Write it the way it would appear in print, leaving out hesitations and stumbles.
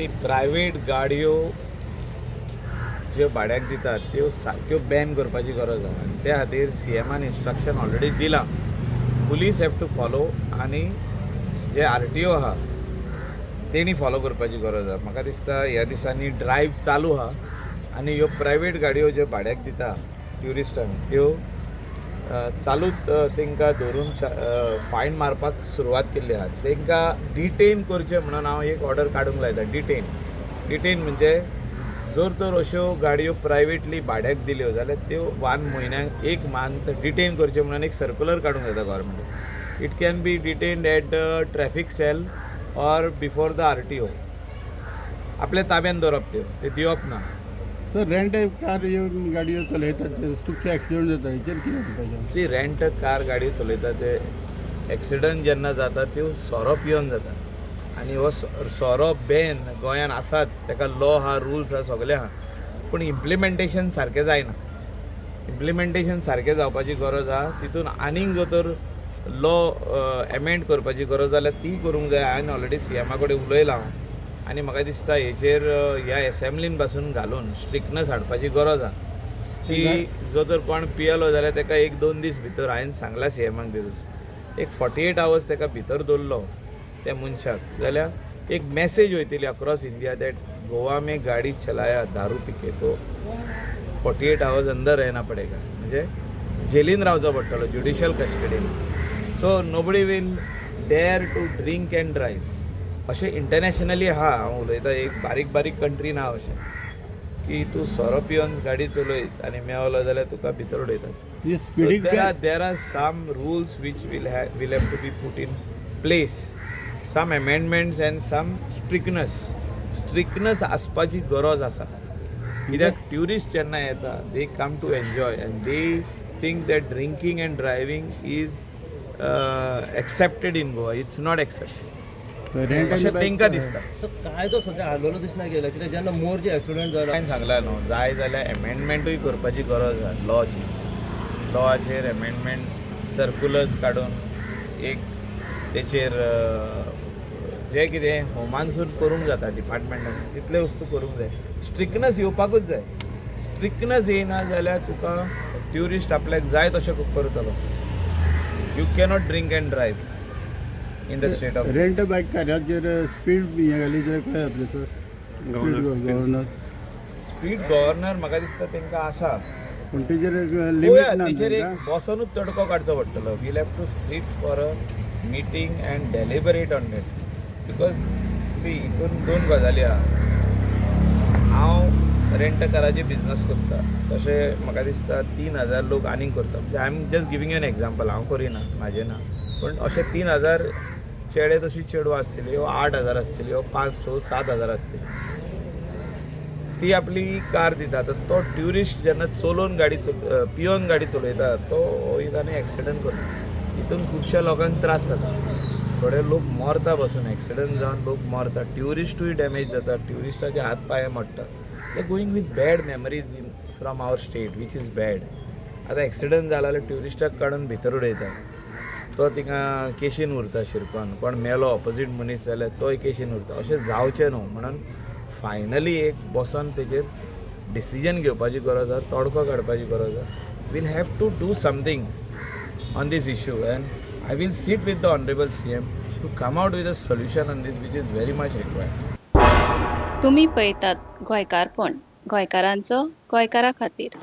C private गाडयो ज्यो भाड्याक दितात त्यो सारक्यो बॅन करपाची गरज आसा आनी त्या खातीर CMन इन्स्ट्रक्शन ऑलरेडी दिलां. पुलीस हॅव टू फॉलो आनी जे RTO आहा तेणी फॉलो करपाची गरज आसा. म्हाका दिसता ह्या दिसांनी ड्रायव्ह चालू आहा आनी ह्यो प्रायवेट गाडयो ज्यो भाड्याक दिता ट्युरिस्टांक त्यो चालूच तांकां धरून फायन मारपाक सुरवात केल्ली आहा. तांकां डिटेन करचें म्हणून हांव एक ऑर्डर काडूंक लायता. डिटेन म्हणजे जर तर अश्यो गाडयो प्रायवेटली भाड्याक दिल्यो जाल्यार त्यो 1 म्हयन्याक 1 मंथ डिटेन करचें म्हणून एक सर्क्युलर काडूंक येता गव्हर्मेंटान. It can be detained at traffic cell or before the RTO. आपल्या ताब्यान दवरप ते दिवप ना. सर रेंट कार येवन गाडयो चलयतात खुबशे एक्सिडेंट जाता हेचेर कितें म्हणपाचें? सी रेंट कार गाडयो चलयता ते एक्सिडंट जेन्ना जाता त्यो सोरो पिवन जाता आनी हो सोरो बॅन गोंयान आसाच. ताका लॉ आहा, रुल्स आहा, सगळें आहा, पूण इम्प्लिमेंटेशन सारकें जायना. इम्प्लिमेंटेशन सारकें जावपाची गरज आहा. तितून आनीक जो तर लॉ एमेंड करपाची गरज जाल्यार ती करूंक जाय. हांवें ऑलरेडी CMा कडेन उलयलां हांव आनी म्हाका दिसता हेचेर ह्या एसेंब्लीन पासून घालून स्ट्रिक्टनस हाडपाची गरज आहा. की जो तर कोण पियलो जाल्यार ताका 1-2 दीस भितर हांवें सांगलां CMाक दिवूच एक 48 आवर्स ताका भितर दवरलो त्या मनशाक जाल्यार एक मॅसेज वयतली अक्रॉस इंडिया दॅट गोवा में गाडी चलाया दारू पिके तो 48 आवर्स अंदर रहना पडेगा. म्हणजे जेलीन रावचो पडटलो, ज्युडिशियल कस्टडीन. So nobody will dare to drink and drive. अशें इंटरनॅशनली आहा. हांव उलयतां एक बारीक कंट्रीन आहा अशें की तूं सोरो पिवन गाडी चलयत आनी मेवलो जाल्यार तुका भितर उडयतात. There are some rules which will have to be put in place. Some amendments and some strictness आसपाची गरज आसा. कित्याक ट्युरिस्ट जेन्ना येता they come to enjoy and they think that drinking and driving is accepted in Goa. It's not accepted अशें तांकां दिसता. कायदो सध्या हालवलो दिसना गेला कित्याक जेन्ना मोरचे एक्सिडेंट जाला हांवें सांगलां न्हू जाय जाल्यार एमेंडमेंटूय करपाची गरज आसा लॉची. लॉचेर एमेंडमेंट सर्क्युलर्स काडून एक तेचेर जें कितें होमानसून करूंक जाता डिपार्टमेंटान तितले वस्तू करूंक जाय. स्ट्रिक्टनस येवपाकूच जाय. स्ट्रिक्टनस येयना जाल्यार तुका ट्युरिस्ट आपल्याक जाय तशें करतलो. You cannot drink and drive in the state of rent बायक कार्याचेर स्पीड हे घाली जाल्यार काय जातलें सर? गव्हर्नर स्पीड गव्हर्नर म्हाका दिसता तांकां आसा. पूण तेजेर लिमिट ना. तेचेर एक बसूनच तडको काडचो पडटलो. We'll have to sit for a meeting and deliberate on that. Because see हितून 2 गजाली आहा. हांव रेंट काराची बिजनस करता तशें म्हाका दिसता 3000 लोक आनीक करता. म्हणजे I am just giving you an example. हांव करिना, म्हाजें ना, पूण अशे 3000 चेडे तशी चेडवां आसतली ह्यो 8000 आसतली ह्यो 5-6-7 आसतली. ती आपली कार दिता. तो ट्युरिस्ट जेन्ना चलोवन गाडी पियोन गाडी चलयता तो वयता आनी एक्सिडंट करता. हितून खुबश्या लोकांक त्रास जाता. थोडे लोक मरता बसून. एक्सिडंट जावन लोक मरता. ट्युरिस्टूय डॅमेज जाता. ट्युरिस्टाचे हात पांय मोडटा. ते going with bad memories in from our state which is bad. आतां एक्सिडंट जाला जाल्यार ट्युरिस्टाक काडून भितर उडयता. तो थिंगा केशीन उरता शिरकोन. कोण मेलो ऑपोजीट मनीस जाल्यार तोय केशीन उरता. अशें जावचें न्हू म्हणून फायनली एक बसून तेजेर डिसिजन घेवपाची गरज आसा. तोडको काडपाची गरज आसा. We'll have to do something on this issue and I will sit with the honourable CM to come out with a solution on this which is very much required. तुम्ही पळयतात गोंयकारपण, गोंयकारांचो गोंयकारा खातीर.